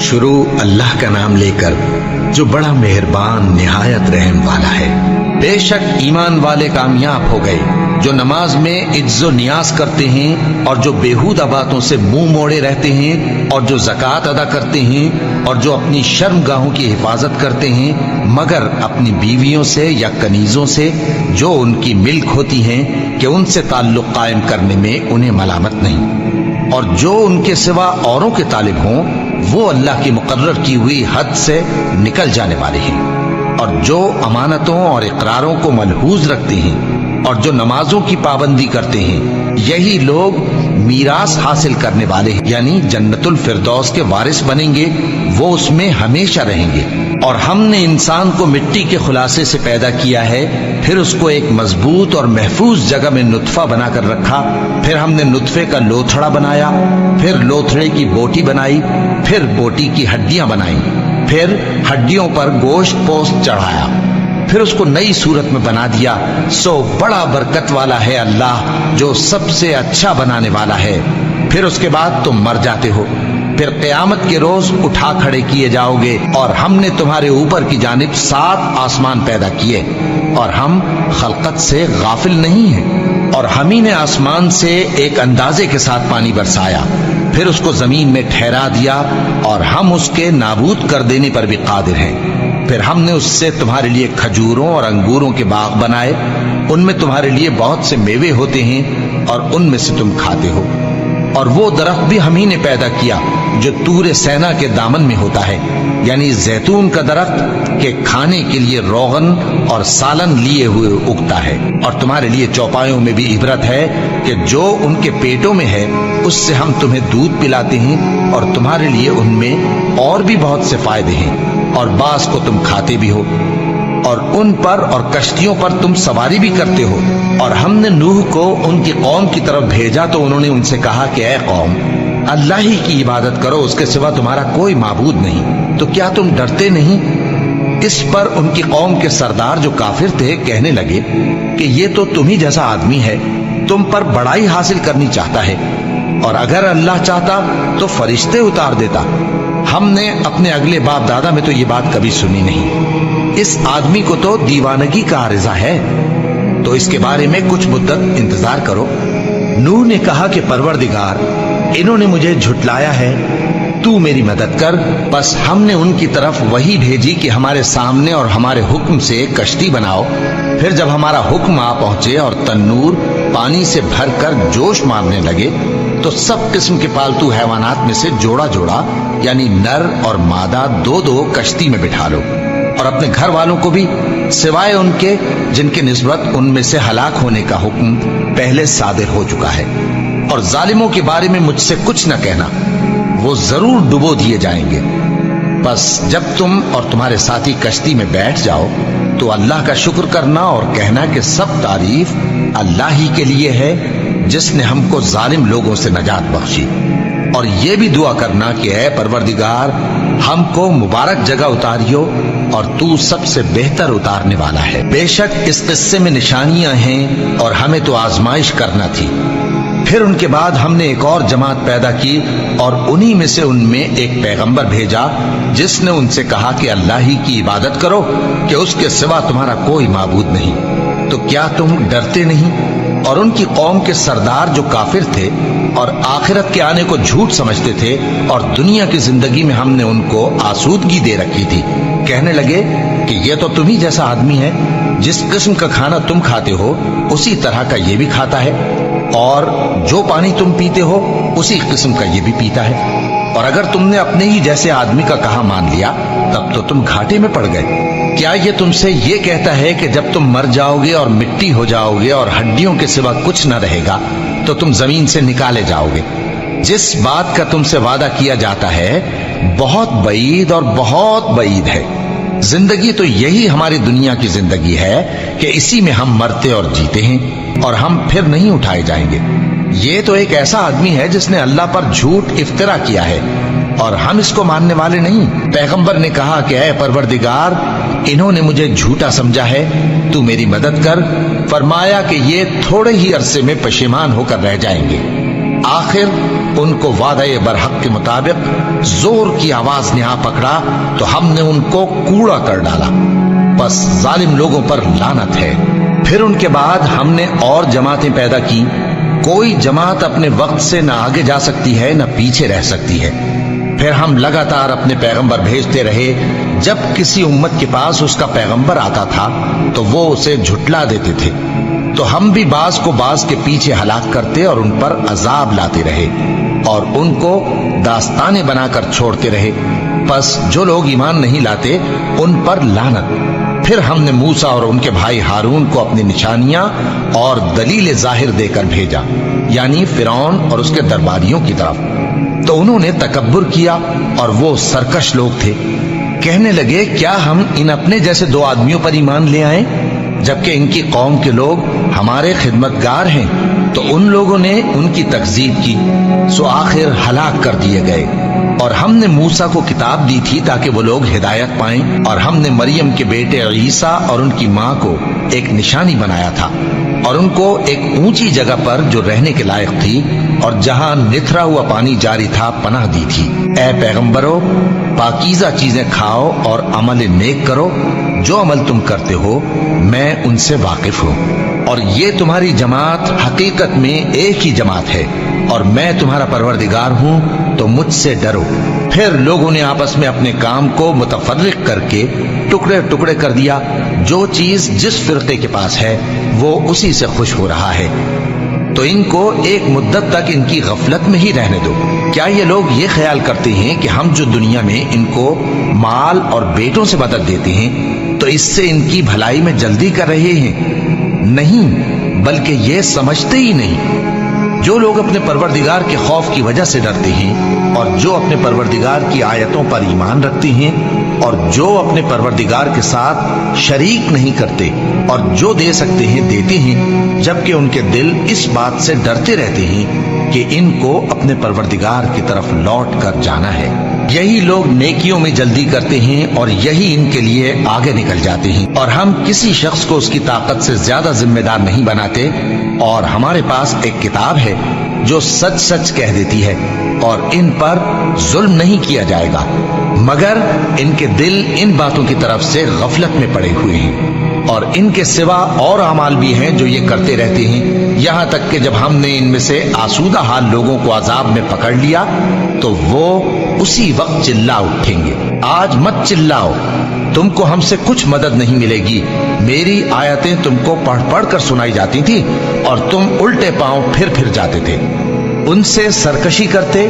شروع اللہ کا نام لے کر جو بڑا مہربان نہایت رحم والا ہے۔ بے شک ایمان والے کامیاب ہو گئے جو نماز میں عجز و نیاز کرتے ہیں اور جو بیہودہ باتوں سے منہ موڑے رہتے ہیں اور جو زکوٰۃ ادا کرتے ہیں اور جو اپنی شرم گاہوں کی حفاظت کرتے ہیں مگر اپنی بیویوں سے یا کنیزوں سے جو ان کی ملک ہوتی ہیں کہ ان سے تعلق قائم کرنے میں انہیں ملامت نہیں، اور جو ان کے سوا اوروں کے طالب ہوں وہ اللہ کی مقرر کی ہوئی حد سے نکل جانے والے ہیں، اور جو امانتوں اور اقراروں کو ملحوظ رکھتے ہیں اور جو نمازوں کی پابندی کرتے ہیں یہی لوگ میراث حاصل کرنے والے ہیں، یعنی جنت الفردوس کے وارث بنیں گے، وہ اس میں ہمیشہ رہیں گے۔ اور ہم نے انسان کو مٹی کے خلاصے سے پیدا کیا ہے، پھر اس کو ایک مضبوط اور محفوظ جگہ میں نطفہ بنا کر رکھا، پھر ہم نے نطفے کا لوتھڑا بنایا، پھر لوتھڑے کی بوٹی بنائی، پھر بوٹی کی ہڈیاں بنائیں، پھر ہڈیوں پر گوشت پوست چڑھایا، پھر اس کو نئی صورت میں بنا دیا۔ سو بڑا برکت والا ہے اللہ جو سب سے اچھا بنانے والا ہے۔ پھر اس کے بعد تم مر جاتے ہو، پھر قیامت کے روز اٹھا کھڑے کیے جاؤ گے، اور ہم نے تمہارے اوپر کی جانب 7 آسمان پیدا کیے، اور ہم خلقت سے غافل نہیں ہیں، اور ہم ہی نے آسمان سے ایک اندازے کے ساتھ پانی برسایا، پھر اس کو زمین میں ٹھہرا دیا، اور ہم اس کے نابود کر دینے پر بھی قادر ہیں۔ پھر ہم نے اس سے تمہارے لیے کھجوروں اور انگوروں کے باغ بنائے، ان میں تمہارے لیے بہت سے میوے ہوتے ہیں اور ان میں سے تم کھاتے ہو، اور وہ درخت بھی ہم ہی نے پیدا کیا جو طور سینا کے دامن میں ہوتا ہے، یعنی زیتون کا درخت کہ کھانے کے لیے روغن اور سالن لیے ہوئے اگتا ہے، اور تمہارے لیے چوپایوں میں بھی عبرت ہے کہ جو ان کے پیٹوں میں ہے اس سے ہم تمہیں دودھ پلاتے ہیں، اور تمہارے لیے ان میں اور بھی بہت سے فائدے ہیں، اور بعض کو تم کھاتے بھی ہو، اور ان پر اور کشتیوں پر تم سواری بھی کرتے ہو۔ اور ہم نے نوح کو ان کی قوم کی طرف بھیجا تو انہوں نے ان سے کہا کہ اے قوم، اللہ ہی کی عبادت کرو، اس کے سوا تمہارا کوئی معبود نہیں، تو کیا تم ڈرتے نہیں؟ اس پر ان کی قوم کے سردار جو کافر تھے کہنے لگے کہ یہ تو تم ہی جیسا آدمی ہے، تم پر بڑائی حاصل کرنی چاہتا ہے، اور اگر اللہ چاہتا تو فرشتے اتار دیتا۔ ہم نے اپنے اگلے باپ دادا میں تو یہ بات کبھی سنی نہیں، اس آدمی کو تو دیوانگی کا عارضہ ہے، تو اس کے بارے میں کچھ مدت انتظار کرو۔ نوح نے کہا کہ پروردگار، انہوں نے مجھے جھٹلایا ہے، تو میری مدد کر۔ بس ہم نے ان کی طرف وحی بھیجی کہ ہمارے سامنے اور ہمارے حکم سے کشتی بناؤ، پھر جب ہمارا حکم آ پہنچے اور تنور پانی سے بھر کر جوش مارنے لگے تو سب قسم کے پالتو حیوانات میں سے جوڑا جوڑا یعنی نر اور مادہ 2 کشتی میں بٹھا لو، اور اپنے گھر والوں کو بھی سوائے ان کے جن کے نسبت ان میں سے ہلاک ہونے کا حکم پہلے صادر ہو چکا ہے، اور ظالموں کے بارے میں مجھ سے کچھ نہ کہنا، وہ ضرور ڈبو دیے جائیں گے۔ بس جب تم اور تمہارے ساتھی کشتی میں بیٹھ جاؤ تو اللہ کا شکر کرنا اور کہنا کہ سب تعریف اللہ ہی کے لیے ہے جس نے ہم کو ظالم لوگوں سے نجات بخشی، اور یہ بھی دعا کرنا کہ اے پروردگار ہم کو مبارک جگہ اتاریو اور تو سب سے بہتر اتارنے والا ہے۔ بے شک اس قصے میں نشانیاں ہیں اور ہمیں تو آزمائش کرنا تھی۔ پھر ان کے بعد ہم نے ایک اور جماعت پیدا کی اور انہی میں سے ان میں ایک پیغمبر بھیجا جس نے ان سے کہا کہ اللہ ہی کی عبادت کرو کہ اس کے سوا تمہارا کوئی معبود نہیں، تو کیا تم ڈرتے نہیں؟ اور ان کی قوم کے سردار جو کافر تھے اور آخرت کے آنے کو جھوٹ سمجھتے تھے اور دنیا کی زندگی میں ہم نے ان کو آسودگی دے رکھی تھی، کہنے لگے کہ یہ تو تم ہی جیسا آدمی ہے، جس قسم کا کھانا تم کھاتے ہو اسی طرح کا یہ بھی کھاتا ہے، اور جو پانی تم پیتے ہو اسی قسم کا یہ بھی پیتا ہے، اور اگر تم نے اپنے ہی جیسے آدمی کا کہا مان لیا تب تو تم گھاٹے میں پڑ گئے۔ کیا یہ تم سے یہ کہتا ہے کہ جب تم مر جاؤ گے اور مٹی ہو جاؤ گے اور ہڈیوں کے سوا کچھ نہ رہے گا تو تم زمین سے نکالے جاؤ گے؟ جس بات کا تم سے وعدہ کیا جاتا ہے بہت بعید اور بہت بعید ہے۔ زندگی تو یہی ہماری دنیا کی زندگی ہے کہ اسی میں ہم مرتے اور جیتے ہیں، اور ہم پھر نہیں اٹھائے جائیں گے۔ یہ تو ایک ایسا آدمی ہے جس نے اللہ پر جھوٹ افطرا کیا ہے، اور ہم اس کو ماننے والے نہیں۔ پیغمبر نے کہا کہ اے پروردگار، انہوں نے مجھے جھوٹا سمجھا ہے، تو میری مدد کر۔ فرمایا کہ یہ تھوڑے ہی عرصے میں پشیمان ہو کر رہ جائیں گے، آخر ان کو وعدہ برحق کے مطابق زور کی آواز نے آ پکڑا تو ہم نے ان کو کوڑا کر ڈالا، بس ظالم لوگوں پر لعنت ہے۔ پھر ان کے بعد ہم نے اور جماعتیں پیدا کی، کوئی جماعت اپنے وقت سے نہ آگے جا سکتی ہے نہ پیچھے رہ سکتی ہے۔ پھر ہم لگاتار اپنے پیغمبر بھیجتے رہے، جب کسی امت کے پاس اس کا پیغمبر آتا تھا تو وہ اسے جھٹلا دیتے تھے، تو ہم بھی بعض کو بعض کے پیچھے ہلاک کرتے اور ان پر عذاب لاتے رہے اور ان کو داستانیں بنا کر چھوڑتے رہے۔ پس جو لوگ ایمان نہیں لاتے ان پر لعنت۔ پھر ہم نے موسیٰ اور ان کے بھائی ہارون کو اپنی نشانیاں اور دلیل ظاہر دے کر بھیجا، یعنی فرعون اور اس کے درباریوں کی طرف، تو انہوں نے تکبر کیا اور وہ سرکش لوگ تھے۔ کہنے لگے کیا ہم ان اپنے جیسے دو آدمیوں پر ایمان لے آئیں جبکہ ان کی قوم کے لوگ ہمارے خدمتگار ہیں؟ تو ان لوگوں نے ان کی تکذیب کی، سو آخر ہلاک کر دیے گئے۔ اور ہم نے موسیٰ کو کتاب دی تھی تاکہ وہ لوگ ہدایت پائیں، اور ہم نے مریم کے بیٹے عیسیٰ اور ان کی ماں کو ایک نشانی بنایا تھا اور ان کو ایک اونچی جگہ پر جو رہنے کے لائق تھی اور جہاں نتھرا ہوا پانی جاری تھا پناہ دی تھی۔ اے پیغمبرو، پاکیزہ چیزیں کھاؤ اور عمل نیک کرو، جو عمل تم کرتے ہو میں ان سے واقف ہوں، اور یہ تمہاری جماعت حقیقت میں ایک ہی جماعت ہے اور میں تمہارا پروردگار ہوں، تو مجھ سے ڈرو۔ پھر لوگوں نے آپس میں اپنے کام کو متفرق کر کے ٹکڑے ٹکڑے کر دیا، جو چیز جس فرقے کے پاس ہے وہ اسی سے خوش ہو رہا ہے، تو ان کو ایک مدت تک ان کی غفلت میں ہی رہنے دو۔ کیا یہ لوگ یہ خیال کرتے ہیں کہ ہم جو دنیا میں ان کو مال اور بیٹوں سے مدد دیتے ہیں تو اس سے ان کی بھلائی میں جلدی کر رہے ہیں؟ نہیں، بلکہ یہ سمجھتے ہی نہیں۔ جو لوگ اپنے پروردگار کے خوف کی وجہ سے ڈرتے ہیں اور جو اپنے پروردگار کی آیتوں پر ایمان رکھتے ہیں اور جو اپنے پروردگار کے ساتھ شریک نہیں کرتے اور جو دے سکتے ہیں دیتے ہیں، جبکہ ان کے دل اس بات سے ڈرتے رہتے ہیں کہ ان کو اپنے پروردگار کی طرف لوٹ کر جانا ہے، یہی لوگ نیکیوں میں جلدی کرتے ہیں اور یہی ان کے لیے آگے نکل جاتے ہیں۔ اور ہم کسی شخص کو اس کی طاقت سے زیادہ ذمہ دار نہیں بناتے، اور ہمارے پاس ایک کتاب ہے جو سچ سچ کہہ دیتی ہے، اور ان پر ظلم نہیں کیا جائے گا، مگر ان کے دل ان باتوں کی طرف سے غفلت میں پڑے ہوئے ہیں۔ اور ان کے سوا اور اعمال بھی ہیں جو یہ کرتے رہتے ہیں، یہاں تک کہ جب ہم نے ان میں سے آسودہ حال لوگوں کو عذاب میں پکڑ لیا تو وہ اسی وقت چلا اٹھیں گے۔ آج مت چلاؤ، تم کو ہم سے کچھ مدد نہیں ملے گی، میری آیتیں تم کو پڑھ پڑھ کر سنائی جاتی تھی اور تم الٹے پاؤں پھر جاتے تھے۔ ان سے سرکشی کرتے،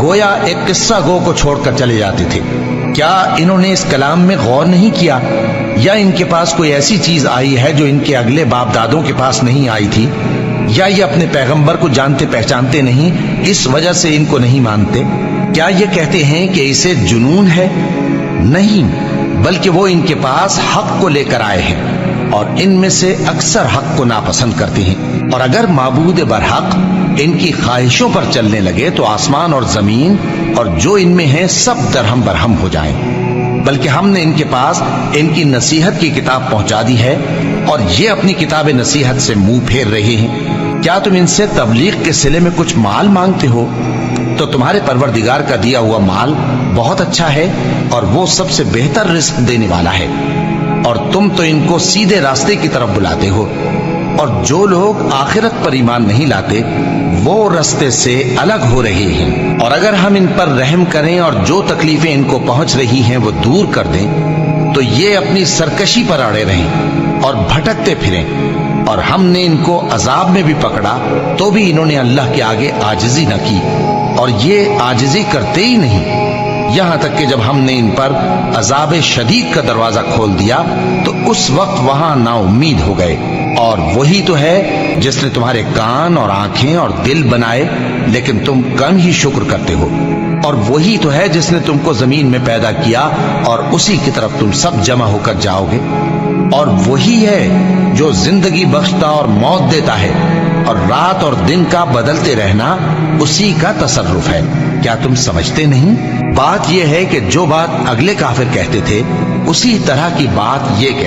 گویا ایک قصہ گو کو چھوڑ کر چلے جاتے تھے۔ کیا انہوں نے اس کلام میں غور نہیں کیا، یا ان کے پاس کوئی ایسی چیز آئی ہے جو ان کے اگلے باپ دادوں کے پاس نہیں آئی تھی، یا یہ اپنے پیغمبر کو جانتے پہچانتے نہیں اس وجہ سے ان کو نہیں مانتے؟ کیا یہ کہتے ہیں کہ اسے جنون ہے؟ نہیں، بلکہ وہ ان کے پاس حق کو لے کر آئے ہیں، اور ان میں سے اکثر حق کو ناپسند کرتے ہیں۔ اور اگر معبود برحق ان کی خواہشوں پر چلنے لگے تو آسمان اور زمین اور جو ان میں ہے سب درہم برہم ہو جائیں۔ بلکہ ہم نے ان کے پاس ان کی نصیحت کی کتاب پہنچا دی ہے، اور یہ اپنی کتاب نصیحت سے منہ پھیر رہے ہیں۔ کیا تم ان سے تبلیغ کے صلے میں کچھ مال مانگتے ہو؟ تو تمہارے پروردگار کا دیا ہوا مال بہت اچھا ہے اور وہ سب سے بہتر رزق دینے والا ہے، اور تم تو ان کو سیدھے راستے کی طرف بلاتے ہو۔ اور جو لوگ آخرت پر ایمان نہیں لاتے وہ راستے سے الگ ہو رہے ہیں۔ اور اگر ہم ان پر رحم کریں اور جو تکلیفیں ان کو پہنچ رہی ہیں وہ دور کر دیں تو یہ اپنی سرکشی پر اڑے رہیں اور بھٹکتے پھریں، اور ہم نے ان کو عذاب میں بھی پکڑا تو بھی انہوں نے اللہ کے آگے عاجزی نہ کی، اور یہ عاجزی کرتے ہی نہیں، یہاں تک کہ جب ہم نے ان پر عذاب شدید کا دروازہ کھول دیا تو اس وقت وہاں نا امید ہو گئے۔ اور وہی تو ہے جس نے تمہارے کان اور آنکھیں اور دل بنائے، لیکن تم کم ہی شکر کرتے ہو۔ اور وہی تو ہے جس نے تم کو زمین میں پیدا کیا اور اسی کی طرف تم سب جمع ہو کر جاؤ گے۔ اور وہی ہے جو زندگی بخشتا اور موت دیتا ہے، اور رات اور دن کا بدلتے رہنا اسی کا تصرف ہے۔ کیا تم سمجھتے نہیں؟ بات یہ ہے کہ جو بات اگلے کافر کہتے تھے اسی طرح کی بات یہ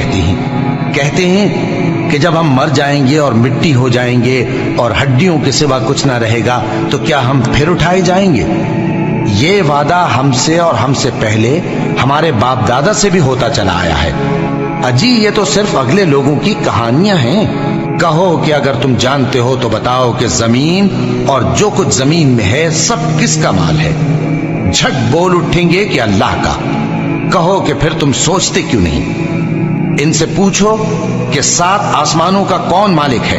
کہتے ہیں کہ کہ جب ہم مر جائیں گے اور مٹی ہو جائیں گے اور ہڈیوں کے سوا کچھ نہ رہے گا تو کیا ہم پھر اٹھائے جائیں گے؟ یہ وعدہ ہم سے اور ہم سے پہلے ہمارے باپ دادا سے بھی ہوتا چلا آیا ہے۔ اجی یہ تو صرف اگلے لوگوں کی کہانیاں ہیں۔ کہو کہ اگر تم جانتے ہو تو بتاؤ کہ زمین اور جو کچھ زمین میں ہے سب کس کا مال ہے؟ جھٹ بول اٹھیں گے کہ اللہ کا۔ کہو کہ پھر تم سوچتے کیوں نہیں؟ ان سے پوچھو کہ 7 آسمانوں کا کون مالک ہے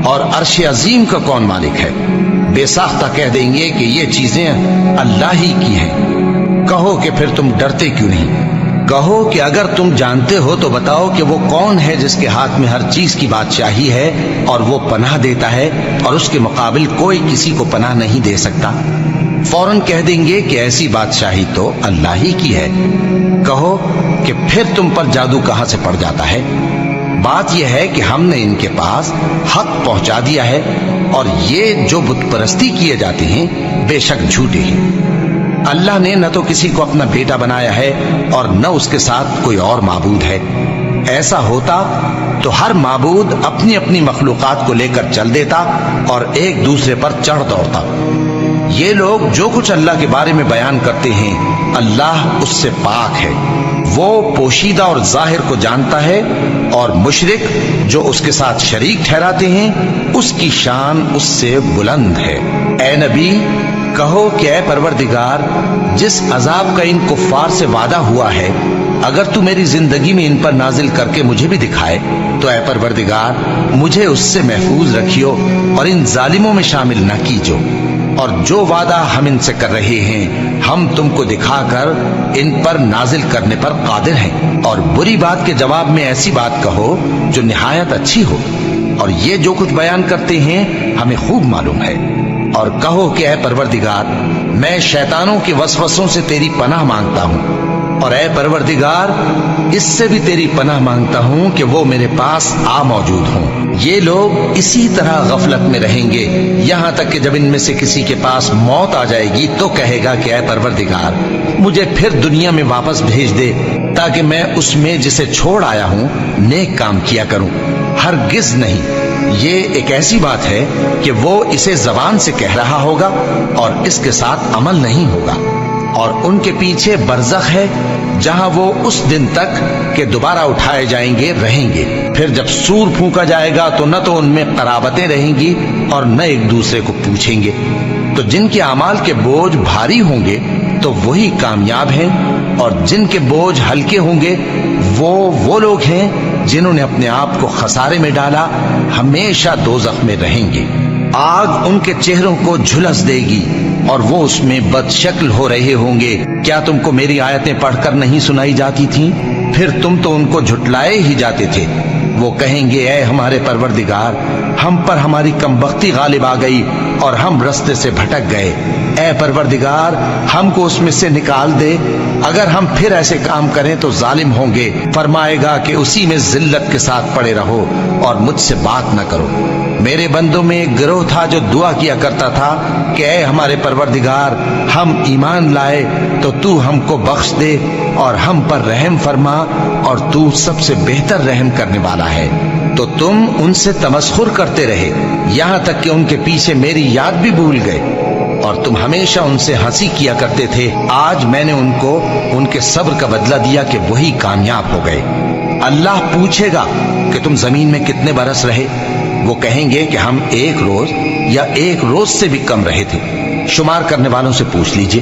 اور عرش عظیم کا کون مالک ہے؟ بے ساختہ کہہ دیں گے کہ یہ چیزیں اللہ ہی کی ہیں۔ کہو کہ پھر تم ڈرتے کیوں نہیں؟ کہو کہ اگر تم جانتے ہو تو بتاؤ کہ وہ کون ہے جس کے ہاتھ میں ہر چیز کی بادشاہی ہے اور وہ پناہ دیتا ہے اور اس کے مقابل کوئی کسی کو پناہ نہیں دے سکتا؟ فوراً کہہ دیں گے کہ ایسی بادشاہی تو اللہ ہی کی ہے۔ کہو کہ پھر تم پر جادو کہاں سے پڑ جاتا ہے؟ بات یہ ہے کہ ہم نے ان کے پاس حق پہنچا دیا ہے اور یہ جو بت پرستی کیے جاتے ہیں بے شک جھوٹے ہیں۔ اللہ نے نہ تو کسی کو اپنا بیٹا بنایا ہے اور نہ اس کے ساتھ کوئی اور معبود ہے۔ ایسا ہوتا تو ہر معبود اپنی اپنی مخلوقات کو لے کر چل دیتا اور ایک دوسرے پر چڑھ دوڑتا۔ یہ لوگ جو کچھ اللہ کے بارے میں بیان کرتے ہیں اللہ اس سے پاک ہے، وہ پوشیدہ اور ظاہر کو جانتا ہے، اور مشرک جو اس کے ساتھ شریک ٹھہراتے ہیں اس کی شان اس سے بلند ہے۔ اے نبی کہو کہ اے پروردگار، جس عذاب کا ان کفار سے وعدہ ہوا ہے اگر تو میری زندگی میں ان پر نازل کر کے مجھے بھی دکھائے تو اے پروردگار مجھے اس سے محفوظ رکھیو اور ان ظالموں میں شامل نہ کیجو، اور جو وعدہ ہم ان سے کر رہے ہیں ہم تم کو دکھا کر ان پر نازل کرنے پر قادر ہیں، اور بری بات کے جواب میں ایسی بات کہو جو نہایت اچھی ہو، اور یہ جو کچھ بیان کرتے ہیں ہمیں خوب معلوم ہے۔ اور کہو کہ اے پروردگار میں شیطانوں کے وسوسوں سے تیری پناہ مانگتا ہوں، اور اے پروردگار اس سے بھی تیری پناہ مانگتا ہوں کہ وہ میرے پاس آ موجود ہوں۔ یہ لوگ اسی طرح غفلت میں رہیں گے یہاں تک کہ جب ان میں سے کسی کے پاس موت آ جائے گی تو کہے گا کہ اے پروردگار مجھے پھر دنیا میں واپس بھیج دے تاکہ میں اس میں جسے چھوڑ آیا ہوں نیک کام کیا کروں۔ ہرگز نہیں، یہ ایک ایسی بات ہے کہ وہ اسے زبان سے کہہ رہا ہوگا اور اس کے ساتھ عمل نہیں ہوگا، اور ان کے پیچھے برزخ ہے جہاں وہ اس دن تک کہ دوبارہ اٹھائے جائیں گے رہیں گے۔ پھر جب سور پھونکا جائے گا تو نہ تو ان میں قرابتیں رہیں گی اور نہ ایک دوسرے کو پوچھیں گے۔ تو جن کے اعمال کے بوجھ بھاری ہوں گے تو وہی کامیاب ہیں، اور جن کے بوجھ ہلکے ہوں گے وہ لوگ ہیں جنہوں نے اپنے آپ کو خسارے میں ڈالا، ہمیشہ دوزخ میں رہیں گے۔ آگ ان کے چہروں کو جھلس دے گی اور وہ اس میں بد شکل ہو رہے ہوں گے۔ کیا تم کو میری آیتیں پڑھ کر نہیں سنائی جاتی تھیں؟ پھر تم تو ان کو جھٹلائے ہی جاتے تھے۔ وہ کہیں گے اے ہمارے پروردگار ہم پر ہماری کمبختی غالب آ گئی اور ہم رستے سے بھٹک گئے، اے پروردگار ہم کو اس میں سے نکال دے، اگر ہم پھر ایسے کام کریں تو ظالم ہوں گے۔ فرمائے گا کہ اسی میں ذلت کے ساتھ پڑے رہو اور مجھ سے بات نہ کرو۔ میرے بندوں میں ایک گروہ تھا جو دعا کیا کرتا تھا کہ اے ہمارے پروردگار ہم ایمان لائے تو تو ہم کو بخش دے اور ہم پر رحم فرما، اور تو سب سے بہتر رحم کرنے والا ہے۔ تو تم ان سے تمسخر کرتے رہے یہاں تک کہ ان کے پیچھے میری یاد بھی بھول گئے، اور تم ہمیشہ ان سے ہنسی کیا کرتے تھے۔ آج میں نے ان کو ان کے صبر کا بدلہ دیا کہ وہی کامیاب ہو گئے۔ اللہ پوچھے گا کہ تم زمین میں کتنے برس رہے؟ وہ کہیں گے کہ ہم 1 روز یا 1 روز سے بھی کم رہے تھے۔ شمار کرنے والوں سے پوچھ لیجئے۔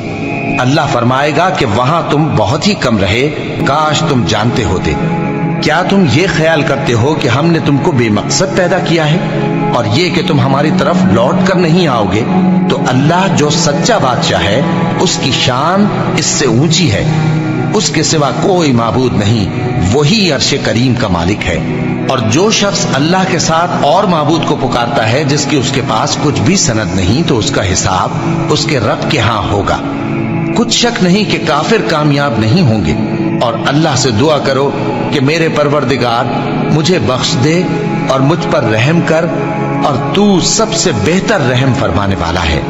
اللہ فرمائے گا کہ وہاں تم بہت ہی کم رہے، کاش تم جانتے ہوتے۔ کیا تم یہ خیال کرتے ہو کہ ہم نے تم کو بے مقصد پیدا کیا ہے اور یہ کہ تم ہماری طرف لوٹ کر نہیں آؤ گے؟ تو اللہ جو سچا بادشاہ ہے اس کی شان اس سے اونچی ہے، اس کے سوا کوئی معبود نہیں، وہی عرش کریم کا مالک ہے۔ اور جو شخص اللہ کے ساتھ اور معبود کو پکارتا ہے جس کی اس کے پاس کچھ بھی سند نہیں تو اس کا حساب اس کے رب کے ہاں ہوگا۔ کچھ شک نہیں کہ کافر کامیاب نہیں ہوں گے، اور اللہ سے دعا کرو کہ میرے پروردگار مجھے بخش دے اور مجھ پر رحم کر، اور تو سب سے بہتر رحم فرمانے والا ہے۔